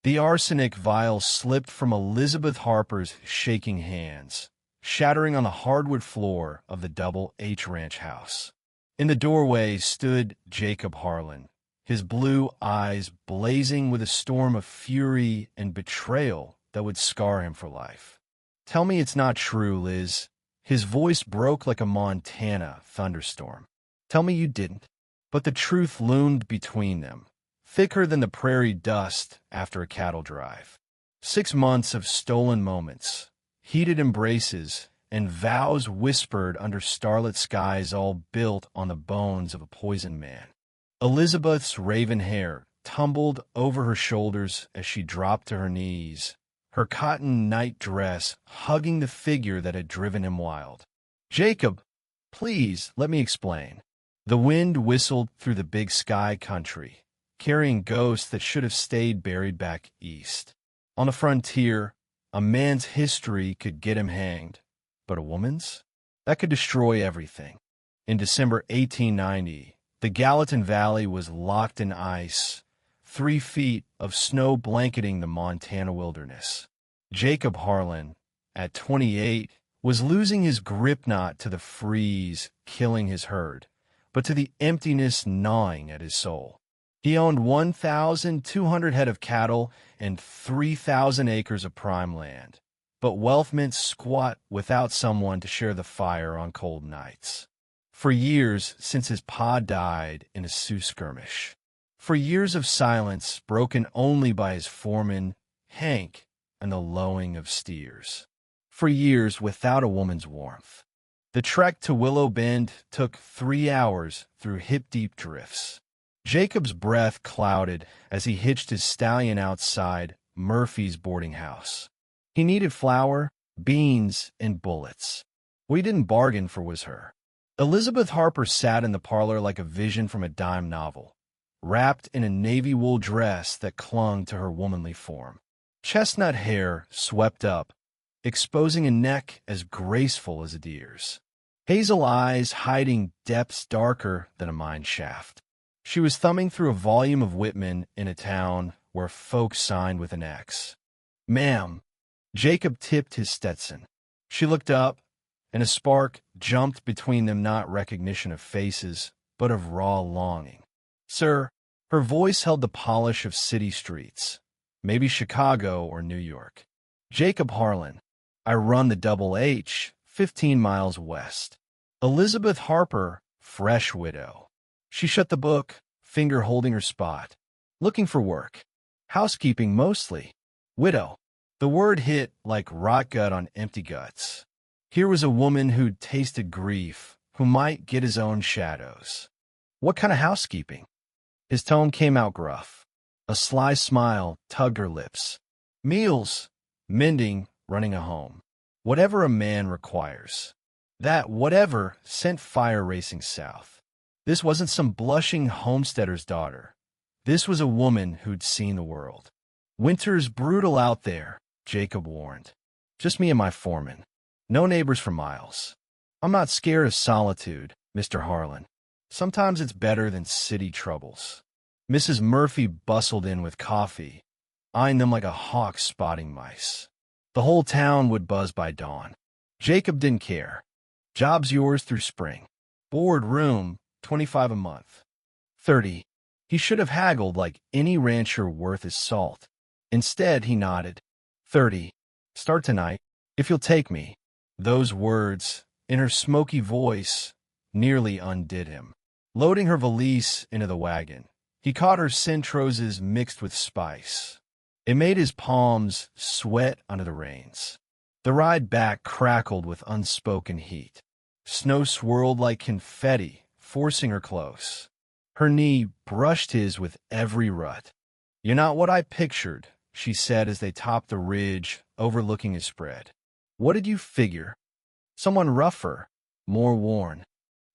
The arsenic vial slipped from Elizabeth Harper's shaking hands, shattering on the hardwood floor of the Double H Ranch house. In the doorway stood Jacob Harlan, his blue eyes blazing with a storm of fury and betrayal that would scar him for life. "Tell me it's not true, Liz." His voice broke like a Montana thunderstorm. "Tell me you didn't." But the truth loomed between them, thicker than the prairie dust after a cattle drive. 6 months of stolen moments, heated embraces, and vows whispered under starlit skies, all built on the bones of a poisoned man. Elizabeth's raven hair tumbled over her shoulders as she dropped to her knees, her cotton night dress hugging the figure that had driven him wild. "Jacob, please, let me explain." The wind whistled through the big sky country, carrying ghosts that should have stayed buried back east. On the frontier, a man's history could get him hanged, but a woman's? That could destroy everything. In December 1890, the Gallatin Valley was locked in ice, 3 feet of snow blanketing the Montana wilderness. Jacob Harlan, at 28, was losing his grip not to the freeze killing his herd, but to the emptiness gnawing at his soul. He owned 1,200 head of cattle and 3,000 acres of prime land, but wealth meant squat without someone to share the fire on cold nights. For years since his pa died in a Sioux skirmish. For years of silence broken only by his foreman, Hank, and the lowing of steers. For years without a woman's warmth. The trek to Willow Bend took 3 hours through hip-deep drifts. Jacob's breath clouded as he hitched his stallion outside Murphy's boarding house. He needed flour, beans, and bullets. What he didn't bargain for was her. Elizabeth Harper sat in the parlor like a vision from a dime novel, wrapped in a navy wool dress that clung to her womanly form. Chestnut hair swept up, exposing a neck as graceful as a deer's. Hazel eyes hiding depths darker than a mine shaft. She was thumbing through a volume of Whitman in a town where folks signed with an X. "Ma'am." Jacob tipped his Stetson. She looked up, and a spark jumped between them, not recognition of faces, but of raw longing. "Sir." Her voice held the polish of city streets, maybe Chicago or New York. "Jacob Harlan. I run the Double H, 15 miles west." Elizabeth Harper, fresh widow. She shut the book, finger holding her spot. "Looking for work. Housekeeping mostly. Widow." The word hit like rot gut on empty guts. Here was a woman who'd tasted grief, who might get his own shadows. "What kind of housekeeping?" His tone came out gruff. A sly smile tugged her lips. "Meals, mending, running a home. Whatever a man requires." That whatever sent fire racing south. This wasn't some blushing homesteader's daughter. This was a woman who'd seen the world. "Winter's brutal out there," Jacob warned. "Just me and my foreman. No neighbors for miles." "I'm not scared of solitude, Mr. Harlan. Sometimes it's better than city troubles." Mrs. Murphy bustled in with coffee, eyeing them like a hawk spotting mice. The whole town would buzz by dawn. Jacob didn't care. "Job's yours through spring. Board room, $25 a month." 30. He should have haggled like any rancher worth his salt. Instead, he nodded. 30. "Start tonight, if you'll take me." Those words, in her smoky voice, nearly undid him. Loading her valise into the wagon, he caught her Centroses mixed with spice. It made his palms sweat under the reins. The ride back crackled with unspoken heat. Snow swirled like confetti, forcing her close. Her knee brushed his with every rut. "You're not what I pictured," she said as they topped the ridge overlooking his spread. "What did you figure?" "Someone rougher, more worn."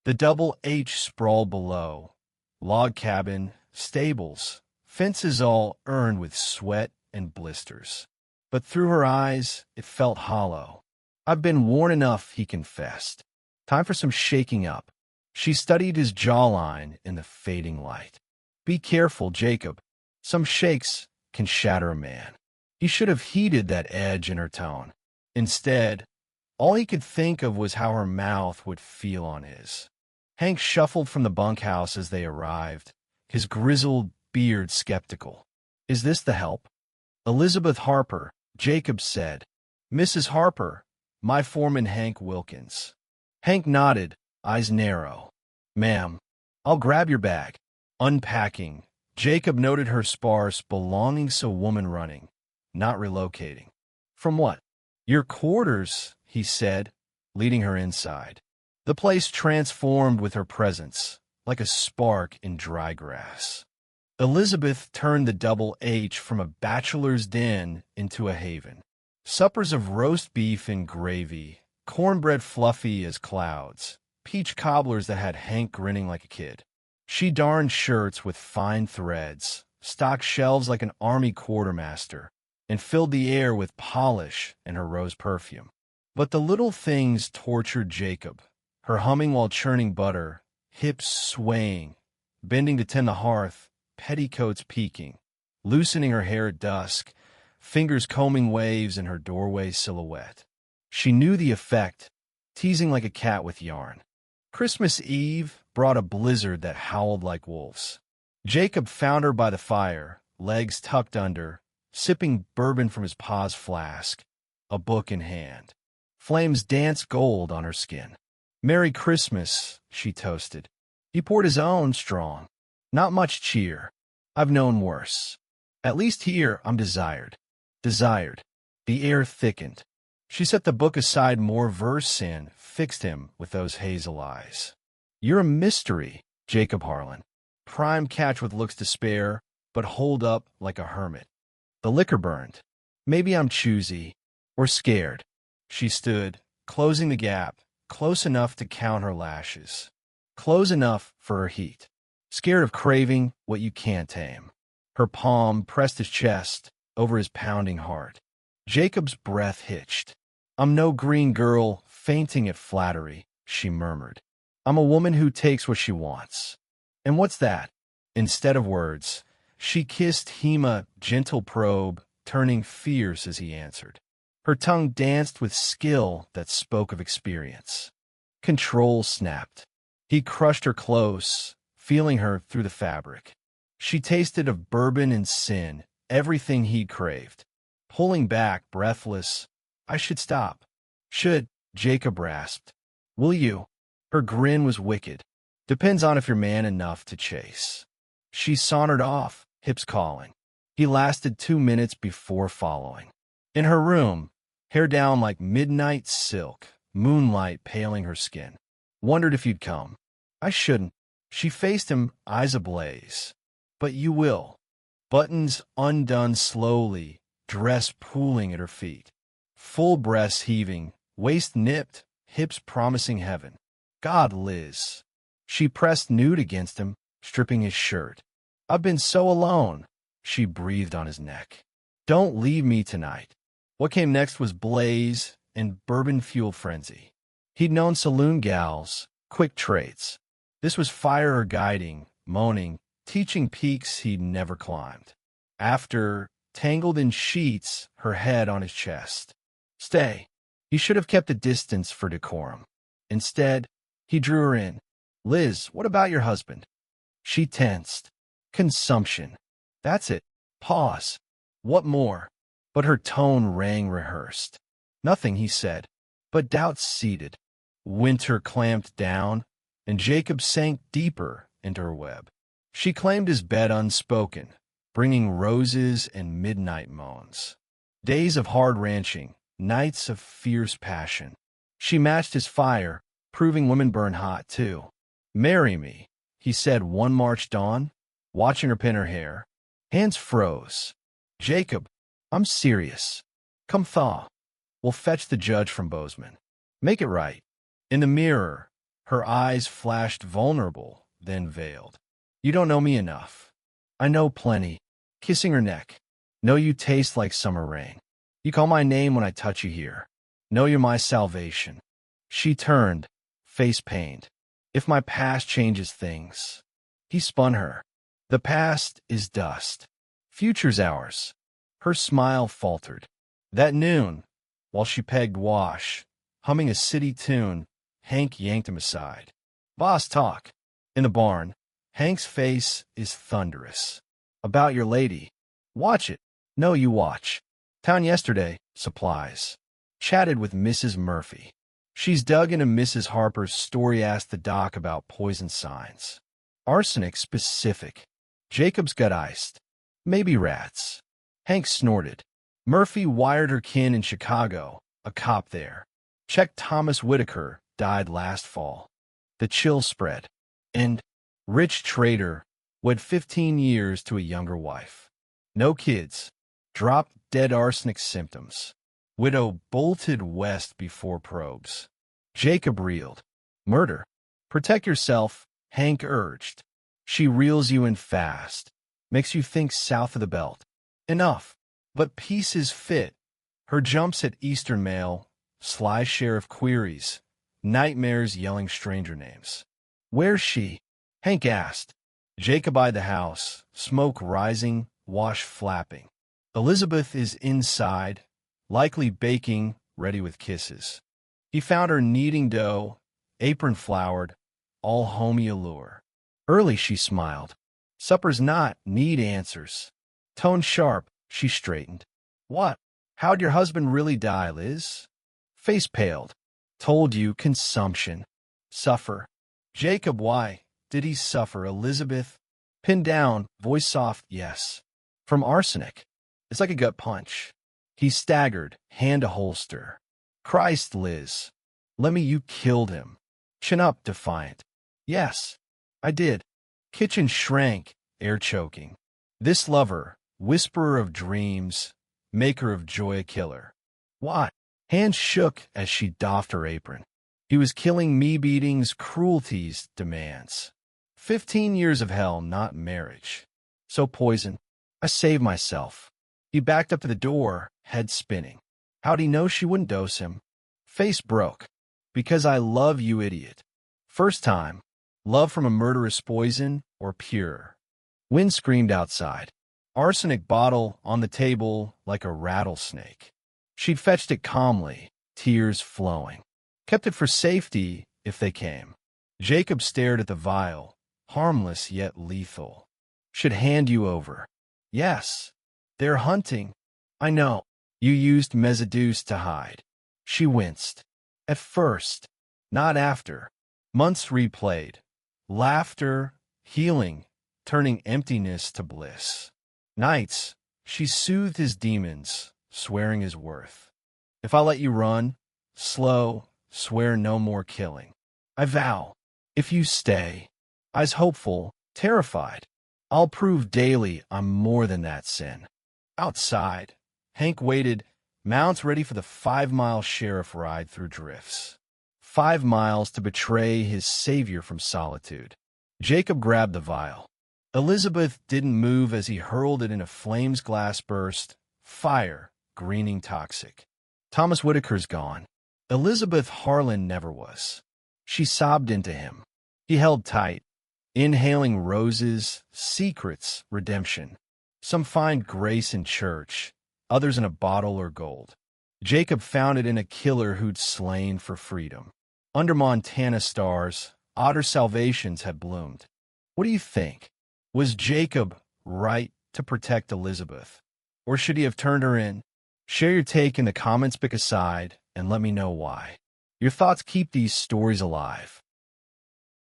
The Double H sprawled below. Log cabin, stables, fences all earned with sweat and blisters. But through her eyes, it felt hollow. "I've been worn enough," he confessed. "Time for some shaking up." She studied his jawline in the fading light. "Be careful, Jacob. Some shakes can shatter a man. He should have heeded that edge in her tone. Instead, all he could think of was how her mouth would feel on his. Hank shuffled from the bunkhouse as they arrived, his grizzled beard skeptical. "Is this the help?" "Elizabeth Harper," Jacob said. "Mrs. Harper, my foreman Hank Wilkins." Hank nodded, eyes narrow. "Ma'am, I'll grab your bag." Unpacking, Jacob noted her sparse belongings, so woman running, not relocating. "From what?" "Your quarters," he said, leading her inside. The place transformed with her presence, like a spark in dry grass. Elizabeth turned the Double H from a bachelor's den into a haven. Suppers of roast beef and gravy, cornbread fluffy as clouds, peach cobblers that had Hank grinning like a kid. She darned shirts with fine threads, stocked shelves like an army quartermaster, and filled the air with polish and her rose perfume. But the little things tortured Jacob. Her humming while churning butter, hips swaying, bending to tend the hearth, petticoats peeking, loosening her hair at dusk, fingers combing waves in her doorway silhouette. She knew the effect, teasing like a cat with yarn. Christmas Eve brought a blizzard that howled like wolves. Jacob found her by the fire, legs tucked under, sipping bourbon from his pa's flask, a book in hand. Flames danced gold on her skin. "Merry Christmas," she toasted. He poured his own strong. "Not much cheer. I've known worse. At least here I'm desired." Desired. The air thickened. She set the book aside, more verse, and fixed him with those hazel eyes. "You're a mystery, Jacob Harlan. Prime catch with looks to spare, but holed up like a hermit." The liquor burned. "Maybe I'm choosy. Or scared." She stood, closing the gap, close enough to count her lashes. Close enough for her heat. Scared of craving what you can't tame. Her palm pressed his chest, over his pounding heart. Jacob's breath hitched. "I'm no green girl fainting at flattery," she murmured. "I'm a woman who takes what she wants." "And what's that?" Instead of words, she kissed him, a gentle probe, turning fierce as he answered. Her tongue danced with skill that spoke of experience. Control snapped. He crushed her close, feeling her through the fabric. She tasted of bourbon and sin, everything he'd craved. Pulling back, breathless, "I should stop." "Should," Jacob rasped. "Will you?" Her grin was wicked. "Depends on if you're man enough to chase." She sauntered off, hips calling. He lasted 2 minutes before following. In her room, hair down like midnight silk, moonlight paling her skin. "Wondered if you'd come." "I shouldn't." She faced him, eyes ablaze. "But you will." Buttons undone slowly, dress pooling at her feet. Full breasts heaving, waist nipped, hips promising heaven. "God, Liz." She pressed nude against him, stripping his shirt. "I've been so alone." She breathed on his neck. "Don't leave me tonight." What came next was blaze and bourbon-fueled frenzy. He'd known saloon gals, quick traits. This was fire her guiding, moaning, teaching peaks he'd never climbed. After, tangled in sheets, her head on his chest. "Stay." He should have kept a distance for decorum. Instead, he drew her in. "Liz, what about your husband?" She tensed. "Consumption." "That's it." Pause. "What more?" But her tone rang rehearsed. "Nothing," he said, but doubts seeded. Winter clamped down, and Jacob sank deeper into her web. She claimed his bed unspoken, bringing roses and midnight moans. Days of hard ranching, nights of fierce passion. She matched his fire, proving women burn hot too. "Marry me," he said one March dawn, watching her pin her hair. Hands froze. "Jacob, I'm serious. Come thaw. We'll fetch the judge from Bozeman. Make it right." In the mirror, her eyes flashed vulnerable, then veiled. "You don't know me enough." "I know plenty." Kissing her neck. "Know you taste like summer rain. You call my name when I touch you here. Know you're my salvation." She turned, face pained. "If my past changes things." He spun her. "The past is dust. Future's ours. Her smile faltered. That noon, while she pegged wash, humming a city tune, Hank yanked him aside. Boss talk. In the barn, Hank's face is thunderous. About your lady. Watch it. No, you watch. Town yesterday, supplies. Chatted with Mrs. Murphy. She's dug into Mrs. Harper's story, asked the doc about poison signs. Arsenic specific. Jacob's got iced. Maybe rats. Hank snorted. Murphy wired her kin in Chicago, a cop there. Checked Thomas Whitaker, died last fall. The chill spread. And rich trader, wed 15 years to a younger wife. No kids. Dropped dead arsenic symptoms. Widow bolted west before probes. Jacob reeled. Murder. Protect yourself, Hank urged. She reels you in fast. Makes you think south of the belt. Enough. But peace is fit. Her jumps at Eastern Mail, sly sheriff queries, nightmares yelling stranger names. Where's she? Hank asked. Jacob eyed the house, smoke rising, wash flapping. Elizabeth is inside, likely baking, ready with kisses. He found her kneading dough, apron floured, all homey allure. Early she smiled. Supper's not, need answers. Tone sharp, she straightened. What? How'd your husband really die, Liz? Face paled. Told you, consumption. Suffer. Jacob, why did he suffer? Elizabeth, pinned down, voice soft, yes. From arsenic. It's like a gut punch. He staggered, hand to holster. Christ, Liz. Let me, you killed him. Chin up, defiant. Yes, I did. Kitchen shrank, air choking. This lover, whisperer of dreams, maker of joy, a killer. What? Hands shook as she doffed her apron. He was killing me, beatings, cruelties, demands. 15 years of hell, not marriage. So poison. I saved myself. He backed up to the door, head spinning. How'd he know she wouldn't dose him? Face broke. Because I love you, idiot. First time. Love from a murderous poison or pure. Wind screamed outside. Arsenic bottle on the table like a rattlesnake. She'd fetched it calmly, tears flowing. Kept it for safety if they came. Jacob stared at the vial, harmless yet lethal. Should hand you over. Yes. They're hunting. I know. You used Mesidus to hide. She winced. At first. Not after. Months replayed. Laughter, healing, turning emptiness to bliss. Nights, she soothed his demons, swearing his worth. If I let you run, slow, swear no more killing. I vow, if you stay, eyes hopeful, terrified, I'll prove daily I'm more than that sin. Outside, Hank waited, mounts ready for the 5-mile sheriff ride through drifts. 5 miles to betray his savior from solitude. Jacob grabbed the vial. Elizabeth didn't move as he hurled it in a flames glass burst. Fire, greening toxic. Thomas Whitaker's gone. Elizabeth Harlan never was. She sobbed into him. He held tight, inhaling roses, secrets, redemption. Some find grace in church, others in a bottle or gold. Jacob found it in a killer who'd slain for freedom. Under Montana stars, otter salvations had bloomed. What do you think? Was Jacob right to protect Elizabeth? Or should he have turned her in? Share your take in the comments, pick a side, and let me know why. Your thoughts keep these stories alive.